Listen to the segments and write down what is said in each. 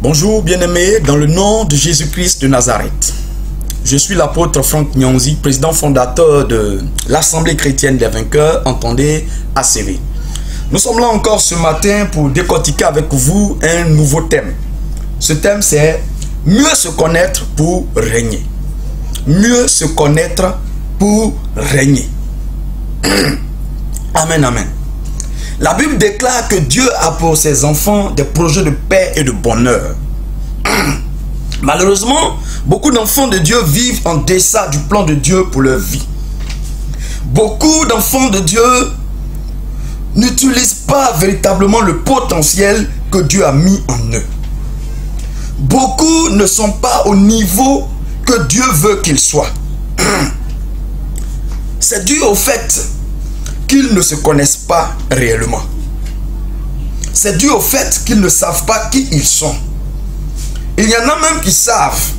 Bonjour bien-aimés, dans le nom de Jésus-Christ de Nazareth. Je suis l'apôtre Franck Nyonzi, président fondateur de l'Assemblée chrétienne des vainqueurs, entendez ACV. Nous sommes là encore ce matin pour décortiquer avec vous un nouveau thème. Ce thème c'est mieux se connaître pour régner. Mieux se connaître pour régner. Amen, amen. La Bible déclare que Dieu a pour ses enfants des projets de paix et de bonheur. Malheureusement, beaucoup d'enfants de Dieu vivent en deçà du plan de Dieu pour leur vie. Beaucoup d'enfants de Dieu n'utilisent pas véritablement le potentiel que Dieu a mis en eux. Beaucoup ne sont pas au niveau que Dieu veut qu'ils soient. C'est dû au fait qu'ils ne se connaissent pas réellement. C'est dû au fait qu'ils ne savent pas qui ils sont. Il y en a même qui savent,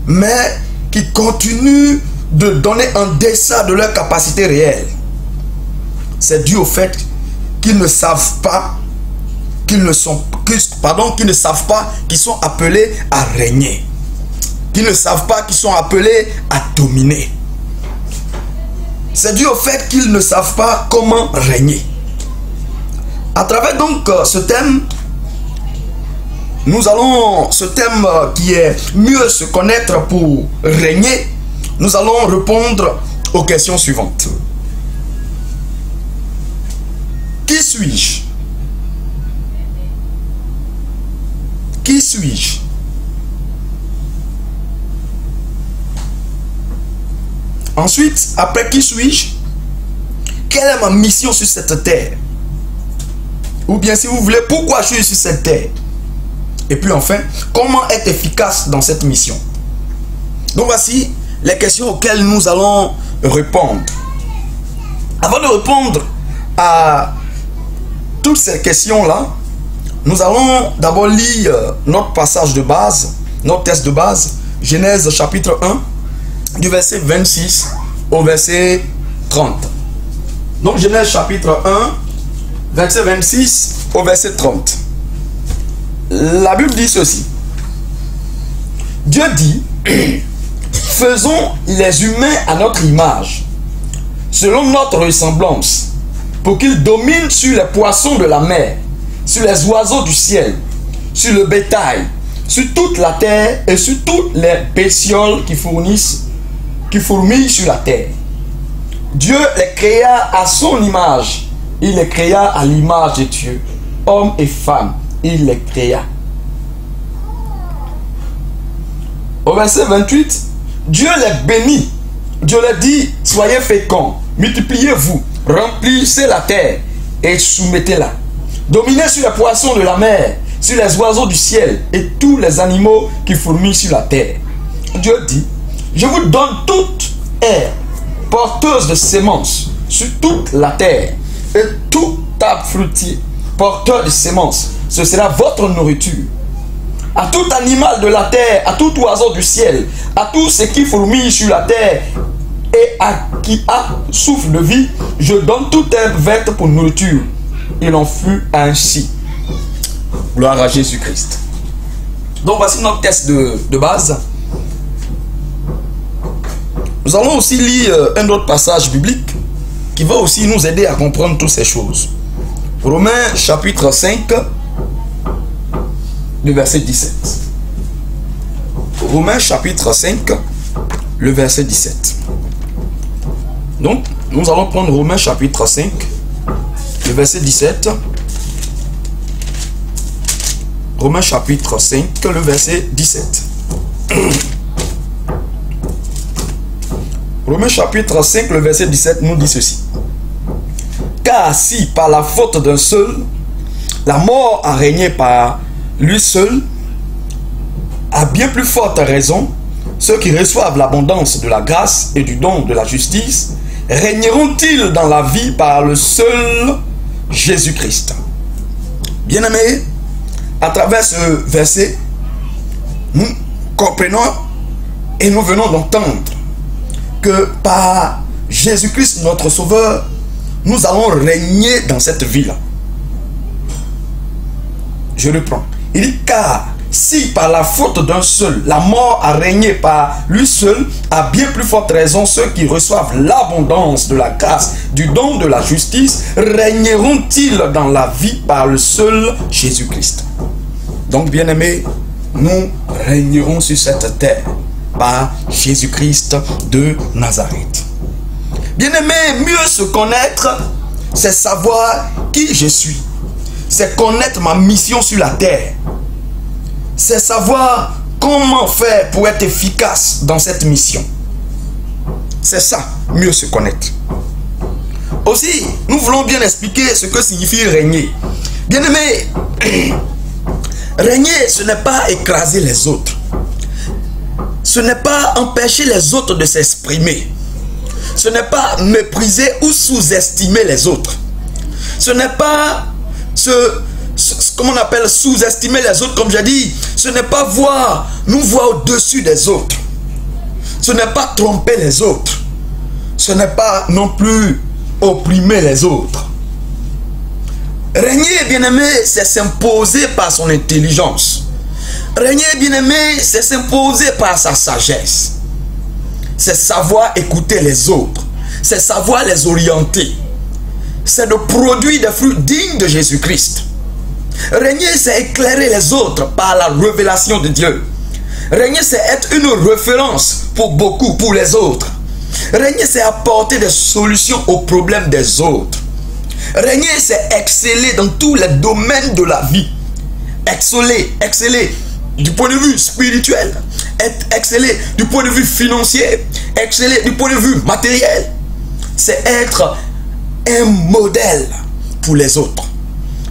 mais qui continuent de donner en deçà de leur capacité réelle. C'est dû au fait qu'ils ne savent pas qu'ils ne sont, qu'ils ne savent pas qu'ils sont appelés à régner. Qu'ils ne savent pas qu'ils sont appelés à dominer. C'est dû au fait qu'ils ne savent pas comment régner. À travers donc ce thème, ce thème qui est mieux se connaître pour régner, nous allons répondre aux questions suivantes. Qui suis-je? Qui suis-je? Ensuite, après qui suis-je? Quelle est ma mission sur cette terre? Ou bien si vous voulez, pourquoi je suis sur cette terre? Et puis enfin, comment être efficace dans cette mission? Donc voici les questions auxquelles nous allons répondre. Avant de répondre à toutes ces questions-là, nous allons d'abord lire notre passage de base, notre texte de base, Genèse chapitre 1, du verset 26 au verset 30. Donc Genèse chapitre 1, verset 26 au verset 30. La Bible dit ceci. Dieu dit, faisons les humains à notre image, selon notre ressemblance, pour qu'ils dominent sur les poissons de la mer, sur les oiseaux du ciel, sur le bétail, sur toute la terre et sur toutes les bestioles qui fourmillent sur la terre. Dieu les créa à son image. Il les créa à l'image de Dieu. Hommes et femmes, il les créa. Au verset 28, Dieu les bénit. Dieu les dit, soyez féconds, multipliez-vous, remplissez la terre et soumettez-la. Dominez sur les poissons de la mer, sur les oiseaux du ciel et tous les animaux qui fourmillent sur la terre. Dieu dit, je vous donne toute herbe porteuse de semences sur toute la terre, et tout arbre fruitier porteur de semences, ce sera votre nourriture. À tout animal de la terre, à tout oiseau du ciel, à tout ce qui fourmille sur la terre et à qui a souffle de vie, je donne toute herbe verte pour nourriture. Il en fut ainsi. Gloire à Jésus-Christ. Donc voici notre texte de base. Nous allons aussi lire un autre passage biblique qui va aussi nous aider à comprendre toutes ces choses. Romains chapitre 5, le verset 17. Romains chapitre 5, le verset 17. Donc, nous allons prendre Romains chapitre 5, le verset 17. Romains chapitre 5, le verset 17. Romains chapitre 5, le verset 17 nous dit ceci. Car si par la faute d'un seul, la mort a régné par lui seul, à bien plus forte raison, ceux qui reçoivent l'abondance de la grâce et du don de la justice, régneront-ils dans la vie par le seul Jésus-Christ. Bien-aimés, à travers ce verset, nous comprenons et nous venons d'entendre que par Jésus-Christ notre Sauveur, nous allons régner dans cette vie-là. Je reprends. Il dit car si par la faute d'un seul, la mort a régné par lui seul, à bien plus forte raison, ceux qui reçoivent l'abondance de la grâce, du don de la justice, régneront-ils dans la vie par le seul Jésus-Christ. Donc, bien-aimés, nous régnerons sur cette terre par Jésus-Christ de Nazareth. Bien-aimés, mieux se connaître, c'est savoir qui je suis. C'est connaître ma mission sur la terre. C'est savoir comment faire pour être efficace dans cette mission. C'est ça, mieux se connaître. Aussi, nous voulons bien expliquer ce que signifie régner. Bien-aimés, régner, ce n'est pas écraser les autres. Ce n'est pas empêcher les autres de s'exprimer. Ce n'est pas mépriser ou sous-estimer les autres. Ce n'est pas comment on appelle sous-estimer les autres, comme j'ai dit. Ce n'est pas nous voir au-dessus des autres. Ce n'est pas tromper les autres. Ce n'est pas non plus opprimer les autres. Régner, bien-aimé, c'est s'imposer par son intelligence. Régner, bien-aimé, c'est s'imposer par sa sagesse. C'est savoir écouter les autres. C'est savoir les orienter. C'est de produire des fruits dignes de Jésus-Christ. Régner, c'est éclairer les autres par la révélation de Dieu. Régner, c'est être une référence pour beaucoup, pour les autres. Régner, c'est apporter des solutions aux problèmes des autres. Régner, c'est exceller dans tous les domaines de la vie. Exceller du point de vue spirituel, exceller du point de vue financier, exceller du point de vue matériel. C'est être un modèle pour les autres.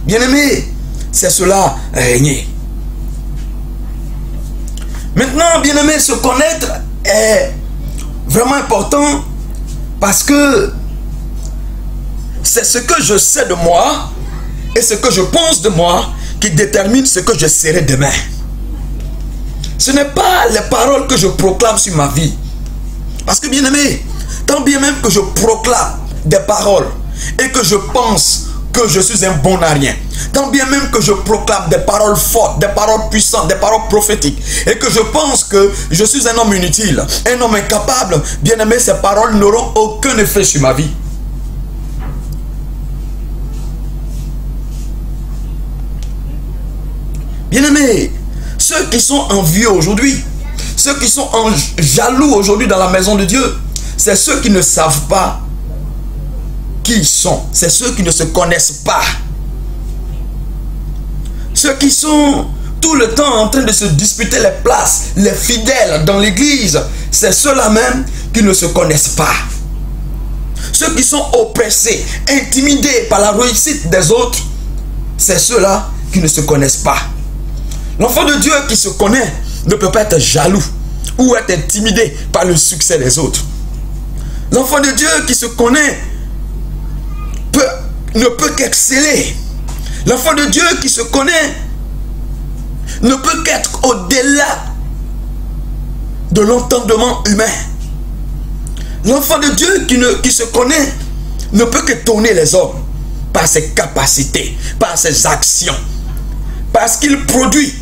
Bien-aimés, c'est cela, régner. Maintenant, bien-aimés, se connaître est vraiment important parce que c'est ce que je sais de moi et ce que je pense de moi qui détermine ce que je serai demain. Ce n'est pas les paroles que je proclame sur ma vie. Parce que, bien-aimé, tant bien même que je proclame des paroles et que je pense que je suis un bon à rien, tant bien même que je proclame des paroles fortes, des paroles puissantes, des paroles prophétiques, et que je pense que je suis un homme inutile, un homme incapable, bien aimé, ces paroles n'auront aucun effet sur ma vie. Bien aimé, ceux qui sont envieux aujourd'hui, ceux qui sont jaloux aujourd'hui dans la maison de Dieu, c'est ceux qui ne savent pas qui ils sont. C'est ceux qui ne se connaissent pas. Ceux qui sont tout le temps en train de se disputer les places, les fidèles dans l'église, c'est ceux-là même qui ne se connaissent pas. Ceux qui sont oppressés, intimidés par la réussite des autres, c'est ceux-là qui ne se connaissent pas. L'enfant de Dieu qui se connaît ne peut pas être jaloux ou être intimidé par le succès des autres. L'enfant de Dieu qui se connaît ne peut qu'exceller. L'enfant de Dieu qui se connaît ne peut qu'être au-delà de l'entendement humain. L'enfant de Dieu qui se connaît ne peut qu'étonner les hommes par ses capacités, par ses actions, par ce qu'il produit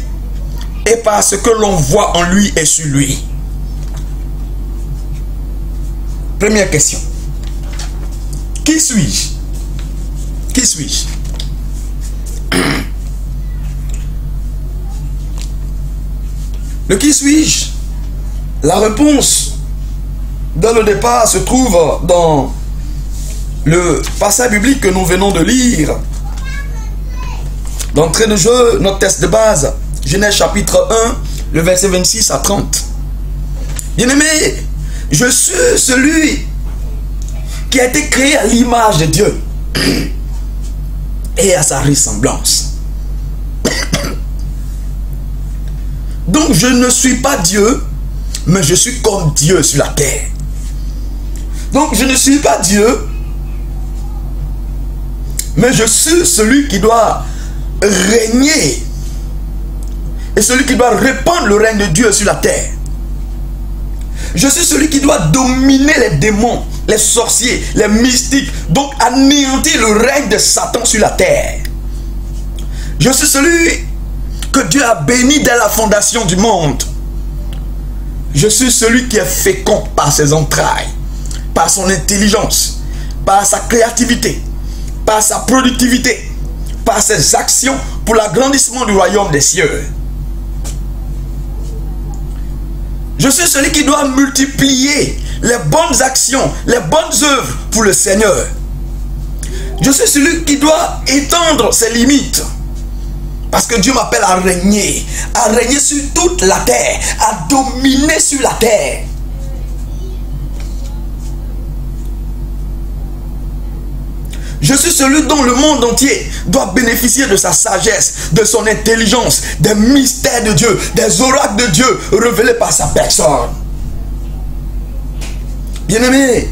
et par ce que l'on voit en lui et sur lui. Première question. Qui suis-je? Qui suis-je? Le qui suis-je? La réponse dans le départ se trouve dans le passage biblique que nous venons de lire. D'entrée de jeu, notre texte de base, Genèse chapitre 1, le verset 26 à 30. Bien-aimé, je suis celui qui a été créé à l'image de Dieu et à sa ressemblance. Donc je ne suis pas Dieu, mais je suis comme Dieu sur la terre. Donc je ne suis pas Dieu, mais je suis celui qui doit régner et celui qui doit répandre le règne de Dieu sur la terre. Je suis celui qui doit dominer les démons, les sorciers, les mystiques, donc anéantir le règne de Satan sur la terre. Je suis celui que Dieu a béni dès la fondation du monde. Je suis celui qui est fécond par ses entrailles, par son intelligence, par sa créativité, par sa productivité, par ses actions pour l'agrandissement du royaume des cieux. Je suis celui qui doit multiplier les bonnes actions, les bonnes œuvres pour le Seigneur. Je suis celui qui doit étendre ses limites. Parce que Dieu m'appelle à régner sur toute la terre, à dominer sur la terre. Je suis celui dont le monde entier doit bénéficier de sa sagesse, de son intelligence, des mystères de Dieu, des oracles de Dieu révélés par sa personne. Bien-aimés,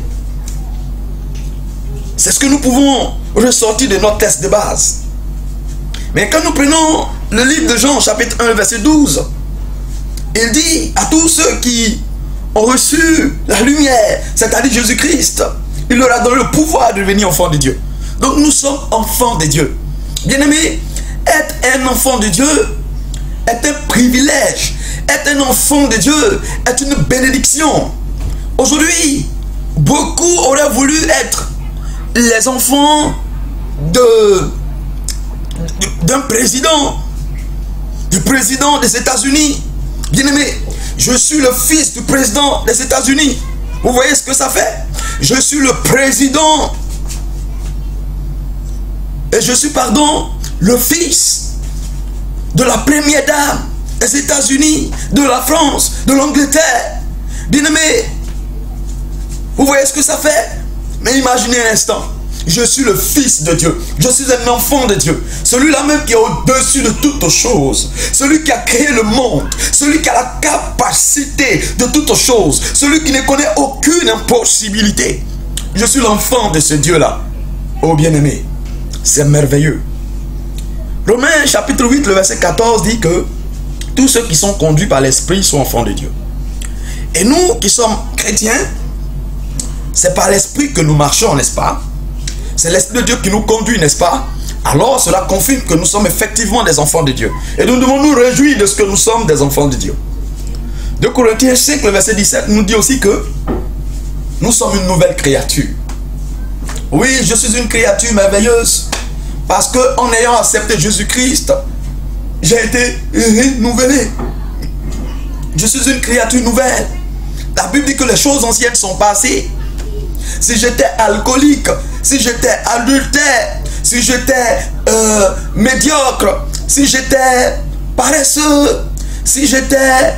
c'est ce que nous pouvons ressortir de notre test de base. Mais quand nous prenons le livre de Jean, chapitre 1, verset 12, il dit à tous ceux qui ont reçu la lumière, c'est-à-dire Jésus-Christ, il leur a donné le pouvoir de devenir enfants de Dieu. Donc nous sommes enfants de Dieu. Bien-aimés, être un enfant de Dieu est un privilège. Être un enfant de Dieu est une bénédiction. Aujourd'hui, beaucoup auraient voulu être les enfants d'un président, du président des États-Unis. Bien-aimé, je suis le fils du président des États-Unis. Vous voyez ce que ça fait? Je suis le président et je suis, le fils de la première dame des États-Unis, de la France, de l'Angleterre. Bien-aimé, vous voyez ce que ça fait? Mais imaginez un instant. Je suis le fils de Dieu. Je suis un enfant de Dieu. Celui-là même qui est au-dessus de toutes choses. Celui qui a créé le monde. Celui qui a la capacité de toutes choses. Celui qui ne connaît aucune impossibilité. Je suis l'enfant de ce Dieu-là. Oh bien-aimé, c'est merveilleux. Romains chapitre 8, le verset 14 dit que tous ceux qui sont conduits par l'Esprit sont enfants de Dieu. Et nous qui sommes chrétiens, c'est par l'Esprit que nous marchons, n'est-ce pas? C'est l'Esprit de Dieu qui nous conduit, n'est-ce pas? Alors cela confirme que nous sommes effectivement des enfants de Dieu. Et nous devons nous réjouir de ce que nous sommes des enfants de Dieu. 2 Corinthiens 5, le verset 17 nous dit aussi que nous sommes une nouvelle créature. Oui, je suis une créature merveilleuse. Parce qu'en ayant accepté Jésus-Christ, j'ai été renouvelé. Je suis une créature nouvelle. La Bible dit que les choses anciennes sont passées. Si j'étais alcoolique, si j'étais adultère, si j'étais médiocre, si j'étais paresseux, si j'étais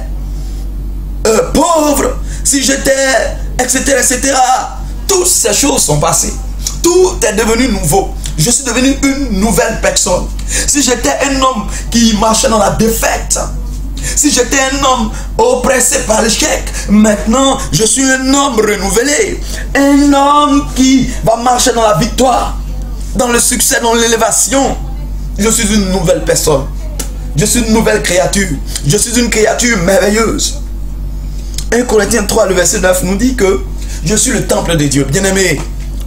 pauvre, si j'étais, etc., etc., toutes ces choses sont passées. Tout est devenu nouveau. Je suis devenu une nouvelle personne. Si j'étais un homme qui marchait dans la défaite, si j'étais un homme oppressé par l'échec, maintenant je suis un homme renouvelé. Un homme qui va marcher dans la victoire, dans le succès, dans l'élévation. Je suis une nouvelle personne. Je suis une nouvelle créature. Je suis une créature merveilleuse. 1 Corinthiens 3, le verset 9 nous dit que je suis le temple de Dieu. Bien-aimé,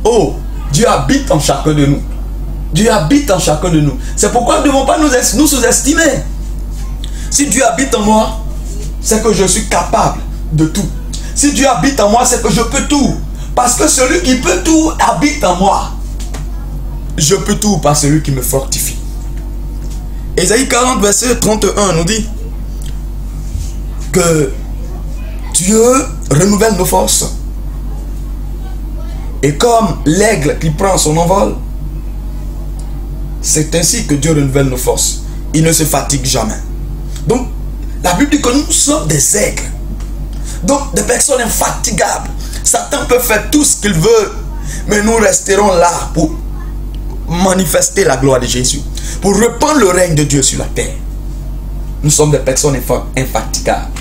oh, Dieu habite en chacun de nous. Dieu habite en chacun de nous. C'est pourquoi nous ne devons pas nous sous-estimer. Si Dieu habite en moi, c'est que je suis capable de tout. Si Dieu habite en moi, c'est que je peux tout. Parce que celui qui peut tout habite en moi. Je peux tout par celui qui me fortifie. Ésaïe 40, verset 31 nous dit que Dieu renouvelle nos forces. Et comme l'aigle qui prend son envol, c'est ainsi que Dieu renouvelle nos forces. Il ne se fatigue jamais. Donc, la Bible dit que nous sommes des aigles. Donc, des personnes infatigables. Satan peut faire tout ce qu'il veut, mais nous resterons là pour manifester la gloire de Jésus, pour répandre le règne de Dieu sur la terre. Nous sommes des personnes infatigables.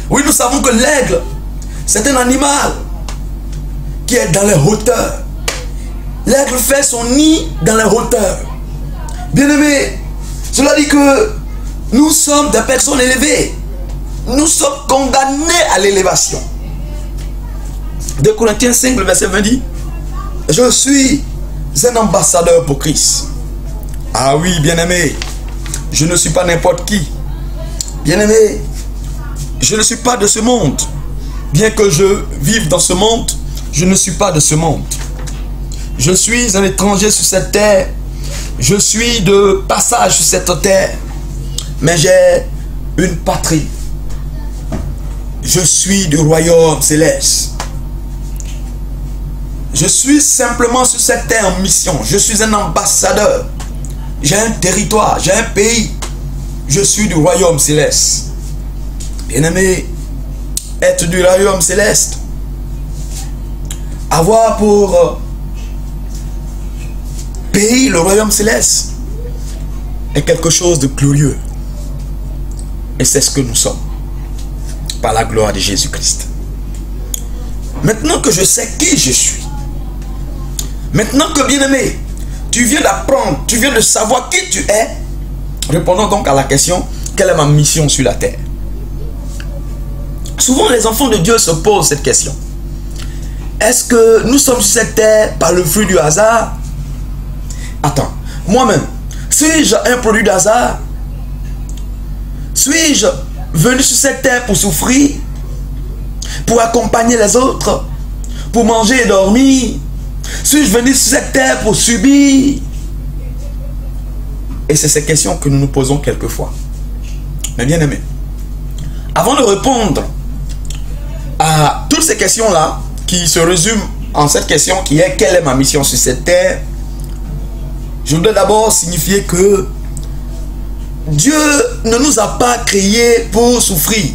Oui, nous savons que l'aigle, c'est un animal qui est dans les hauteurs. L'aigle fait son nid dans les hauteurs. Bien-aimés, cela dit que nous sommes des personnes élevées. Nous sommes condamnés à l'élévation. 2 Corinthiens 5, le verset 20 dit: je suis un ambassadeur pour Christ. Ah oui, bien-aimé, Je ne suis pas n'importe qui. Bien-aimé, je ne suis pas de ce monde. Bien que je vive dans ce monde, je ne suis pas de ce monde. Je suis un étranger sur cette terre. Je suis de passage sur cette terre. Mais j'ai une patrie. Je suis du royaume céleste. Je suis simplement sur cette terre en mission. Je suis un ambassadeur. J'ai un territoire, j'ai un pays. Je suis du royaume céleste. Bien-aimé, être du royaume céleste, avoir pour pays le royaume céleste est quelque chose de glorieux. Et c'est ce que nous sommes, par la gloire de Jésus-Christ. Maintenant que je sais qui je suis, maintenant que, bien-aimé, tu viens d'apprendre, tu viens de savoir qui tu es, répondons donc à la question, quelle est ma mission sur la terre? Souvent les enfants de Dieu se posent cette question. Est-ce que nous sommes sur cette terre par le fruit du hasard? Attends, moi-même, suis-je un produit du hasard? Suis-je venu sur cette terre pour souffrir? Pour accompagner les autres? Pour manger et dormir? Suis-je venu sur cette terre pour subir? Et c'est ces questions que nous nous posons quelquefois. Mais bien aimé, avant de répondre à toutes ces questions-là, qui se résument en cette question qui est: quelle est ma mission sur cette terre? Je voudrais d'abord signifier que Dieu ne nous a pas créés pour souffrir.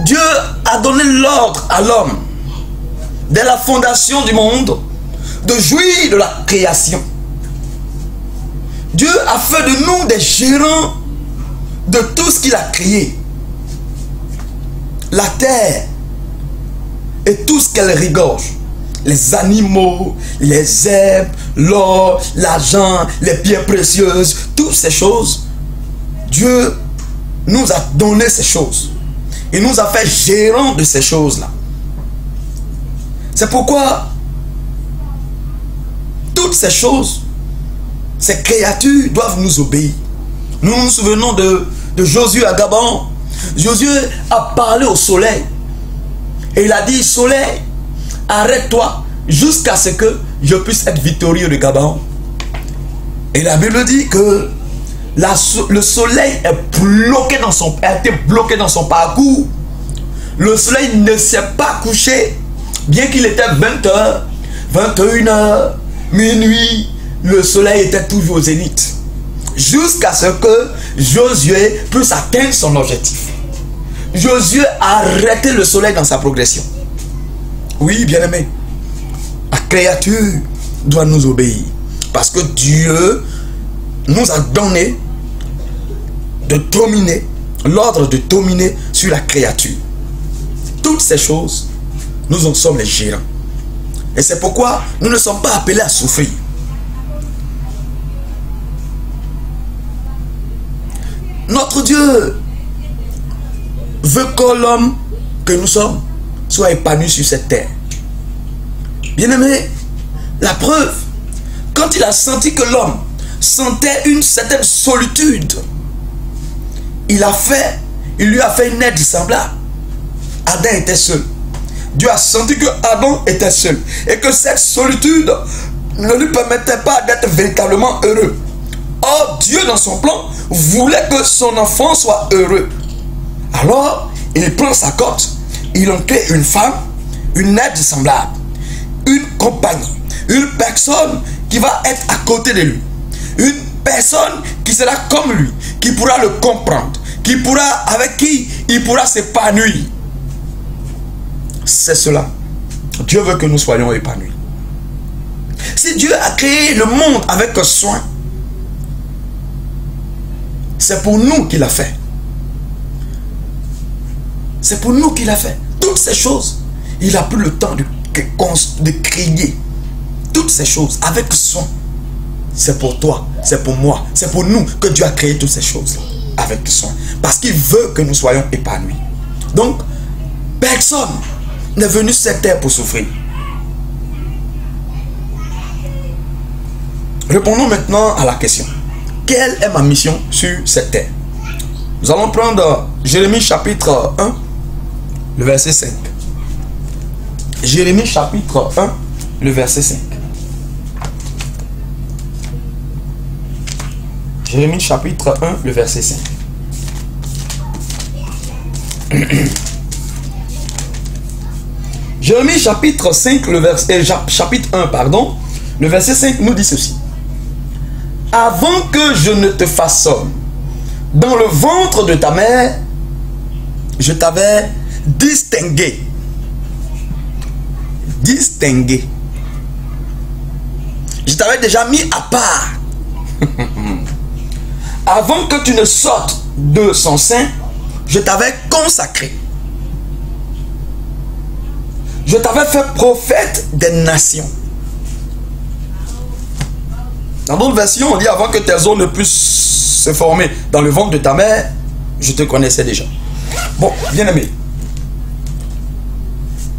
Dieu a donné l'ordre à l'homme, dès la fondation du monde, de jouir de la création. Dieu a fait de nous des gérants de tout ce qu'il a créé. La terre et tout ce qu'elle regorge. Les animaux, les herbes, l'or, l'argent, les pierres précieuses, toutes ces choses. Dieu nous a donné ces choses. Il nous a fait gérants de ces choses-là. C'est pourquoi toutes ces choses, ces créatures doivent nous obéir. Nous nous souvenons de Josué à Gabon. Josué a parlé au soleil. Et il a dit: soleil, arrête-toi jusqu'à ce que je puisse être victorieux de Gabon. Et la Bible dit que le soleil a été bloqué dans son parcours. Le soleil ne s'est pas couché, bien qu'il était 20h, 21h, minuit. Le soleil était toujours au zénith, jusqu'à ce que Josué puisse atteindre son objectif. Josué a arrêté le soleil dans sa progression. Oui, bien-aimé, la créature doit nous obéir, parce que Dieu nous a donné de dominer, l'ordre de dominer sur la créature. Toutes ces choses, nous en sommes les gérants. Et c'est pourquoi nous ne sommes pas appelés à souffrir. Notre Dieu veut que l'homme que nous sommes soit épanoui sur cette terre. Bien-aimé, la preuve, quand il a senti que l'homme sentait une certaine solitude, il lui a fait une aide semblable. Adam était seul. Dieu a senti que Adam était seul et que cette solitude ne lui permettait pas d'être véritablement heureux. Or, Dieu, dans son plan, voulait que son enfant soit heureux. Alors, il prend sa cote, il en crée une femme, une aide semblable, une compagnie, une personne qui va être à côté de lui, une personne qui sera comme lui, qui pourra le comprendre, avec qui il pourra s'épanouir. C'est cela. Dieu veut que nous soyons épanouis. Si Dieu a créé le monde avec soin, c'est pour nous qu'il a fait. C'est pour nous qu'il a fait. Toutes ces choses, il a pris le temps de créer. Toutes ces choses avec soin. C'est pour toi, c'est pour moi, c'est pour nous que Dieu a créé toutes ces choses avec soin. Parce qu'il veut que nous soyons épanouis. Donc, personne n'est venu sur cette terre pour souffrir. Répondons maintenant à la question. quelle est ma mission sur cette terre? Nous allons prendre Jérémie chapitre 1, le verset 5. Jérémie chapitre 1, le verset 5. Jérémie chapitre 1, le verset 5. Jérémie chapitre 5, chapitre 1, pardon, le verset 5 nous dit ceci. Avant que je ne te façonne dans le ventre de ta mère, je t'avais distingué. Distingué. Je t'avais déjà mis à part. Avant que tu ne sortes de son sein, je t'avais consacré. Je t'avais fait prophète des nations. Dans d'autres versions, on dit avant que tes os ne puissent se former dans le ventre de ta mère, je te connaissais déjà. Bon, bien aimé.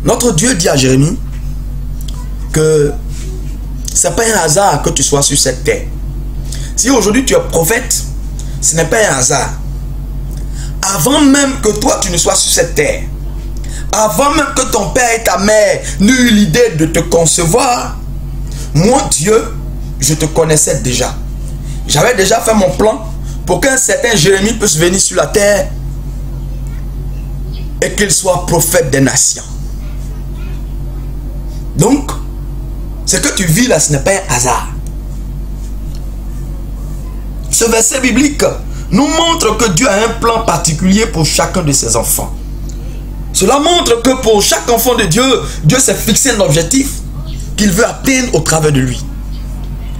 Notre Dieu dit à Jérémie que ce n'est pas un hasard que tu sois sur cette terre. Si aujourd'hui tu es prophète, ce n'est pas un hasard. Avant même que toi tu ne sois sur cette terre, avant même que ton père et ta mère n'aient eu l'idée de te concevoir, moi Dieu, je te connaissais déjà. J'avais déjà fait mon plan pour qu'un certain Jérémie puisse venir sur la terre et qu'il soit prophète des nations. Donc, ce que tu vis là, ce n'est pas un hasard. Ce verset biblique nous montre que Dieu a un plan particulier pour chacun de ses enfants. Cela montre que pour chaque enfant de Dieu, Dieu s'est fixé un objectif qu'il veut atteindre au travers de lui.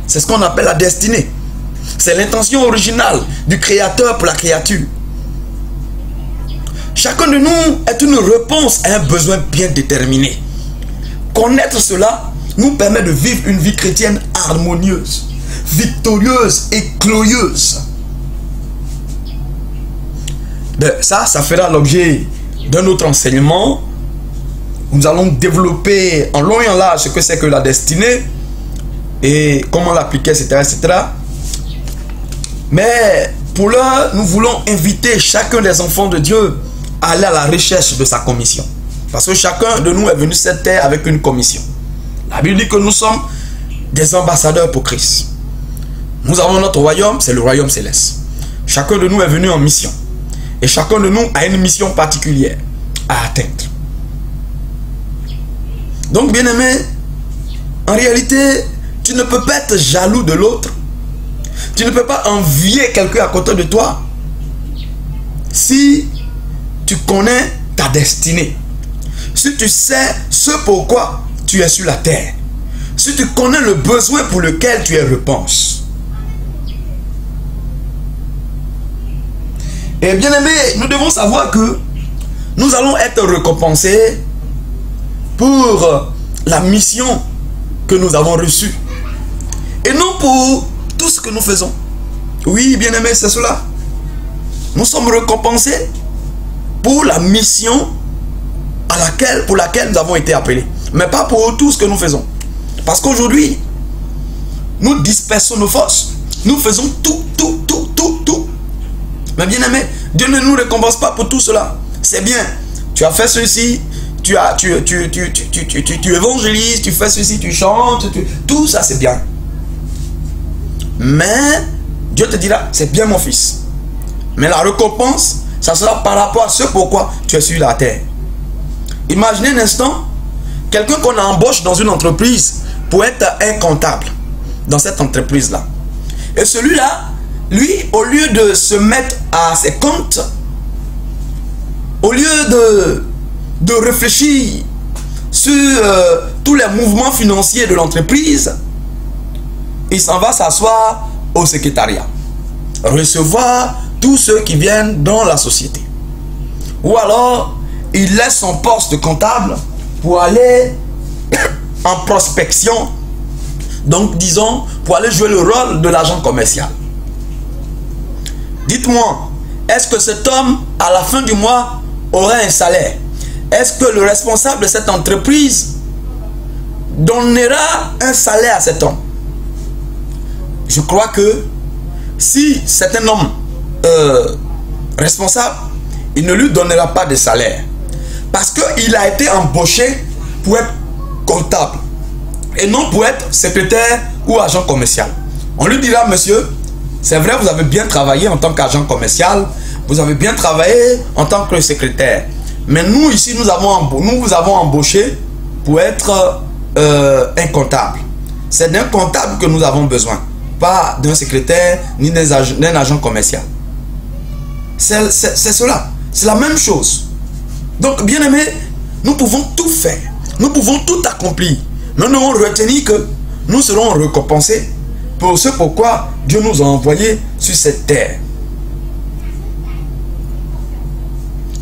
C'est ce qu'on appelle la destinée. C'est l'intention originale du Créateur pour la créature. Chacun de nous est une réponse à un besoin bien déterminé. Connaître cela nous permet de vivre une vie chrétienne harmonieuse, victorieuse et glorieuse. Ça fera l'objet d'un autre enseignement. Nous allons développer en long et en large ce que c'est que la destinée et comment l'appliquer, etc., etc. Mais pour l'heure, nous voulons inviter chacun des enfants de Dieu à aller à la recherche de sa commission. Parce que chacun de nous est venu sur cette terre avec une commission. La Bible dit que nous sommes des ambassadeurs pour Christ. Nous avons notre royaume, c'est le royaume céleste. Chacun de nous est venu en mission. Et chacun de nous a une mission particulière à atteindre. Donc, bien-aimé, en réalité, tu ne peux pas être jaloux de l'autre. Tu ne peux pas envier quelqu'un à côté de toi si tu connais ta destinée. Si tu sais ce pourquoi tu es sur la terre. Si tu connais le besoin pour lequel tu es réponse. Et bien aimé, nous devons savoir que nous allons être récompensés pour la mission que nous avons reçue. Et non pour tout ce que nous faisons. Oui, bien aimé, c'est cela. Nous sommes récompensés pour la mission pour laquelle nous avons été appelés. Mais pas pour tout ce que nous faisons. Parce qu'aujourd'hui, nous dispersons nos forces. Nous faisons tout. Mais bien aimé, Dieu ne nous récompense pas pour tout cela. C'est bien. Tu as fait ceci, tu évangélises, tu fais ceci, tu chantes, tout ça c'est bien. Mais Dieu te dira, c'est bien mon fils. Mais la récompense, ça sera par rapport à ce pourquoi tu es sur la terre. Imaginez un instant, quelqu'un qu'on embauche dans une entreprise pour être un comptable dans cette entreprise-là. Et celui-là, lui, au lieu de se mettre à ses comptes, au lieu de réfléchir sur tous les mouvements financiers de l'entreprise, il s'en va s'asseoir au secrétariat, recevoir tous ceux qui viennent dans la société. Ou alors, il laisse son poste de comptable pour aller en prospection, donc disons, pour aller jouer le rôle de l'agent commercial. Dites-moi, est-ce que cet homme, à la fin du mois, aurait un salaire? Est-ce que le responsable de cette entreprise donnera un salaire à cet homme? Je crois que si c'est un homme responsable, il ne lui donnera pas de salaire. Parce qu'il a été embauché pour être comptable et non pour être secrétaire ou agent commercial. On lui dira, monsieur, c'est vrai, vous avez bien travaillé en tant qu'agent commercial, vous avez bien travaillé en tant que secrétaire. Mais nous, ici, nous vous avons embauché pour être un comptable. C'est d'un comptable que nous avons besoin, pas d'un secrétaire ni d'un agent commercial. C'est cela. C'est la même chose. Donc, bien aimé, nous pouvons tout faire. Nous pouvons tout accomplir. Nous devons retenir que nous serons récompensés pour ce pourquoi Dieu nous a envoyés sur cette terre.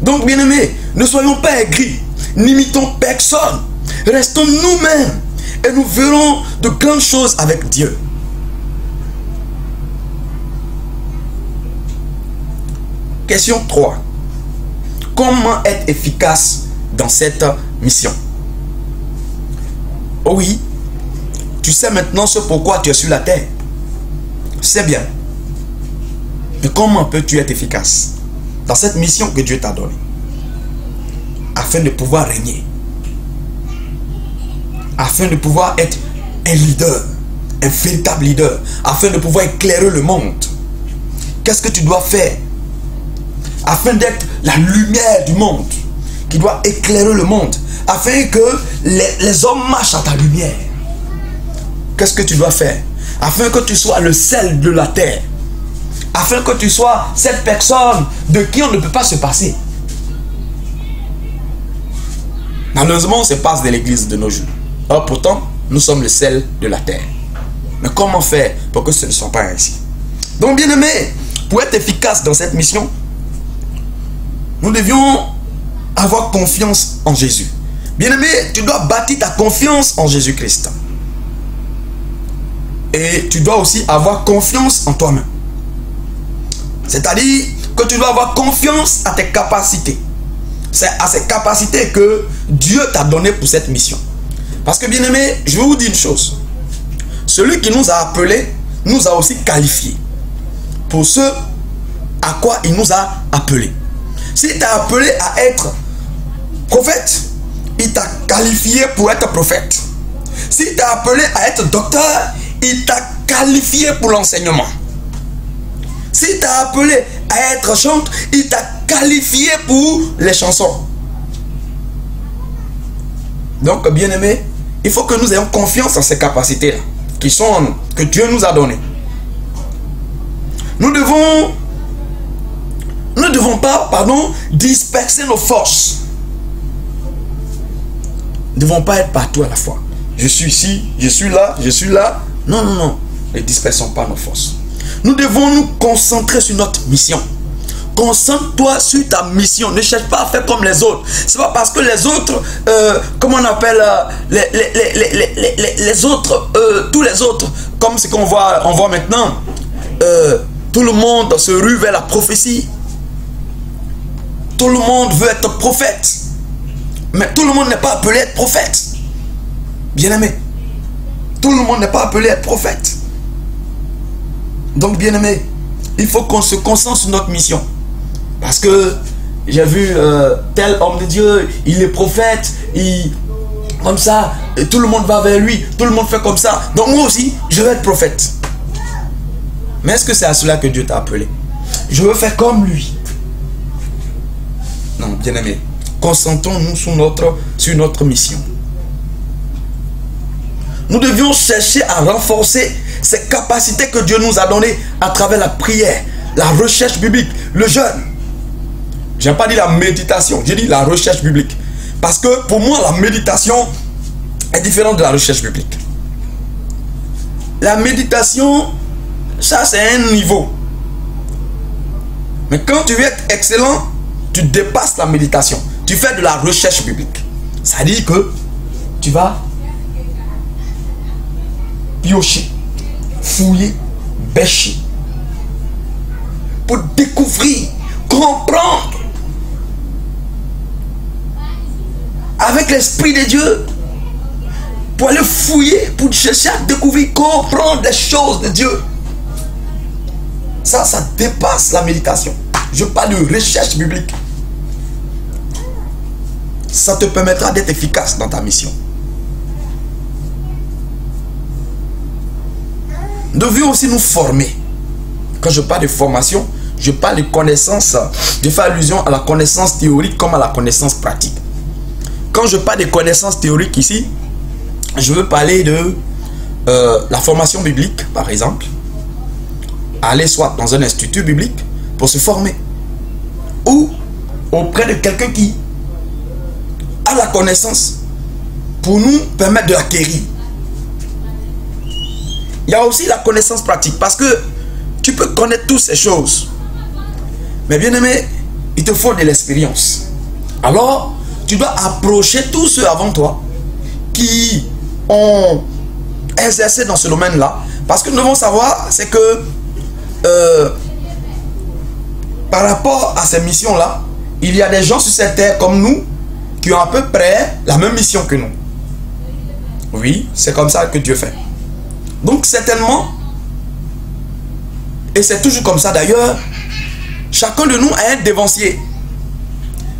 Donc, bien aimé, ne soyons pas aigris. N'imitons personne. Restons nous-mêmes. Et nous verrons de grandes choses avec Dieu. Question 3. Comment être efficace dans cette mission? Oh oui, tu sais maintenant ce pourquoi tu es sur la terre. C'est bien. Mais comment peux-tu être efficace dans cette mission que Dieu t'a donnée? Afin de pouvoir régner. Afin de pouvoir être un leader. Un véritable leader. Afin de pouvoir éclairer le monde. Qu'est-ce que tu dois faire? Afin d'être la lumière du monde, qui doit éclairer le monde, afin que les hommes marchent à ta lumière. Qu'est-ce que tu dois faire? Afin que tu sois le sel de la terre, afin que tu sois cette personne de qui on ne peut pas se passer. Malheureusement, on se passe de l'église de nos jours. Or, pourtant, nous sommes le sel de la terre. Mais comment faire pour que ce ne soit pas ainsi? Donc, bien aimé, pour être efficace dans cette mission, nous devions avoir confiance en Jésus. Bien-aimé, tu dois bâtir ta confiance en Jésus-Christ. Et tu dois aussi avoir confiance en toi-même. C'est-à-dire que tu dois avoir confiance à tes capacités. C'est à ces capacités que Dieu t'a donné pour cette mission. Parce que, bien-aimé, je vais vous dire une chose. Celui qui nous a appelés nous a aussi qualifiés pour ce à quoi il nous a appelés. S'il t'a appelé à être prophète, il t'a qualifié pour être prophète. S'il t'a appelé à être docteur, il t'a qualifié pour l'enseignement. S'il t'a appelé à être chanteur, il t'a qualifié pour les chansons. Donc, bien aimé, il faut que nous ayons confiance en ces capacités-là, que Dieu nous a données. Nous ne devons pas, disperser nos forces. Nous ne devons pas être partout à la fois. Je suis ici, je suis là, je suis là. Non, non, non. Ne dispersons pas nos forces. Nous devons nous concentrer sur notre mission. Concentre-toi sur ta mission. Ne cherche pas à faire comme les autres. C'est pas parce que les autres, comment on appelle les autres, tous les autres, comme ce qu'on voit, on voit maintenant, tout le monde se rue vers la prophétie. Tout le monde veut être prophète. Mais tout le monde n'est pas appelé à être prophète. Bien-aimé. Tout le monde n'est pas appelé à être prophète. Donc, bien-aimé, il faut qu'on se concentre sur notre mission. Parce que j'ai vu tel homme de Dieu, il est prophète, comme ça, et tout le monde va vers lui, tout le monde fait comme ça. Donc moi aussi, je vais être prophète. Mais est-ce que c'est à cela que Dieu t'a appelé? Je veux faire comme lui. Non, bien-aimé, concentrons-nous sur notre mission. Nous devions chercher à renforcer ces capacités que Dieu nous a données à travers la prière, la recherche biblique, le jeûne. Je n'ai pas dit la méditation, j'ai dit la recherche biblique. Parce que pour moi, la méditation est différente de la recherche biblique. La méditation, ça c'est un niveau. Mais quand tu veux être excellent, tu dépasses la méditation. Tu fais de la recherche biblique. Ça dit que tu vas piocher, fouiller, bêcher. Pour découvrir, comprendre. Avec l'Esprit de Dieu. Pour aller fouiller, pour chercher à découvrir, comprendre les choses de Dieu. Ça dépasse la méditation. Je parle de recherche biblique. Ça te permettra d'être efficace dans ta mission. Nous devions aussi nous former. Quand je parle de formation, je parle de connaissance. Je fais allusion à la connaissance théorique comme à la connaissance pratique. Quand je parle de connaissances théoriques ici, je veux parler de la formation biblique, par exemple. Aller soit dans un institut biblique pour se former, ou auprès de quelqu'un qui a la connaissance pour nous permettre de l'acquérir. Il y a aussi la connaissance pratique, parce que tu peux connaître toutes ces choses, mais bien aimé, il te faut de l'expérience. Alors, tu dois approcher tous ceux avant toi qui ont exercé dans ce domaine-là, parce que nous devons savoir, c'est que par rapport à ces missions-là, il y a des gens sur cette terre comme nous qui ont à peu près la même mission que nous. Oui, c'est comme ça que Dieu fait. Donc certainement, et c'est toujours comme ça d'ailleurs, chacun de nous a un dévancier.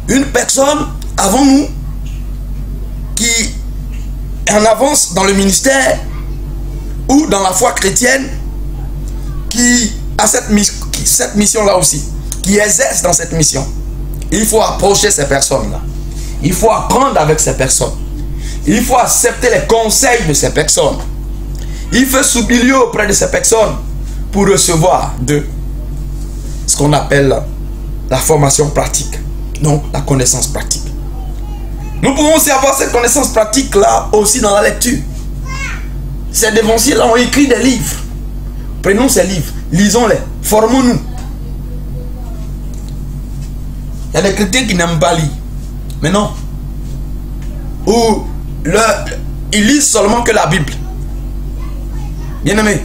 Une personne avant nous qui est en avance dans le ministère ou dans la foi chrétienne, qui a cette mission-là aussi, qui exerce dans cette mission. Il faut approcher ces personnes-là. Il faut apprendre avec ces personnes. Il faut accepter les conseils de ces personnes. Il faut s'humilier auprès de ces personnes pour recevoir de ce qu'on appelle la formation pratique. Donc, la connaissance pratique. Nous pouvons aussi avoir cette connaissance pratique-là aussi dans la lecture. Ces dévanciers-là ont écrit des livres. Prenons ces livres, lisons-les, formons-nous. Il y a des chrétiens qui n'aiment pas lire. Mais non. Ou ils lisent seulement que la Bible. Bien aimé,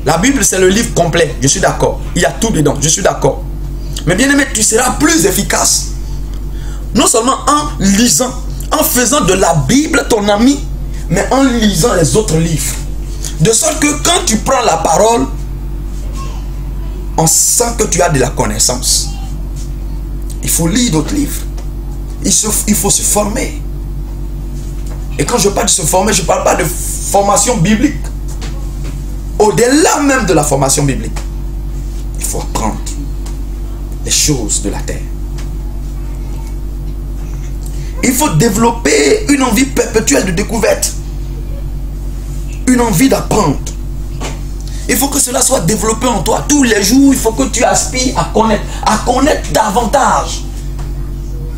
la Bible c'est le livre complet, je suis d'accord. Il y a tout dedans, je suis d'accord. Mais bien aimé, tu seras plus efficace. Non seulement en lisant, en faisant de la Bible ton ami, mais en lisant les autres livres. De sorte que quand tu prends la parole, on sent que tu as de la connaissance. Il faut lire d'autres livres. Il faut se former. Et quand je parle de se former, je ne parle pas de formation biblique. Au-delà même de la formation biblique, il faut apprendre les choses de la terre. Il faut développer une envie perpétuelle de découverte. Une envie d'apprendre. Il faut que cela soit développé en toi. Tous les jours, il faut que tu aspires à connaître davantage.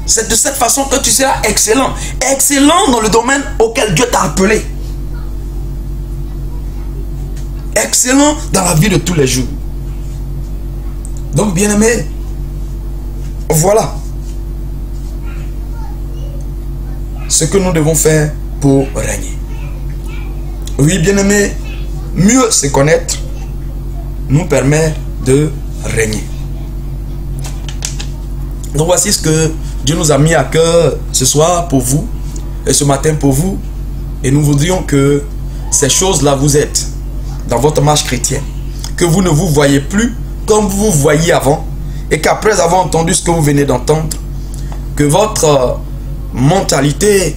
C'est de cette façon que tu seras excellent. Excellent dans le domaine auquel Dieu t'a appelé. Excellent dans la vie de tous les jours. Donc, bien-aimé, voilà ce que nous devons faire pour régner. Oui, bien-aimé, mieux se connaître nous permet de régner. Donc voici ce que Dieu nous a mis à cœur ce soir pour vous et ce matin pour vous. Et nous voudrions que ces choses-là vous aident dans votre marche chrétienne. Que vous ne vous voyez plus comme vous vous voyiez avant. Et qu'après avoir entendu ce que vous venez d'entendre, que votre mentalité,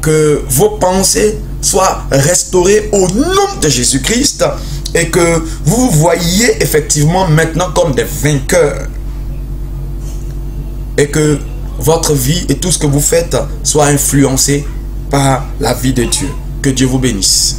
que vos pensées soient restaurées au nom de Jésus-Christ. Et que vous vous voyez effectivement maintenant comme des vainqueurs. Et que votre vie et tout ce que vous faites soit influencé par la vie de Dieu. Que Dieu vous bénisse.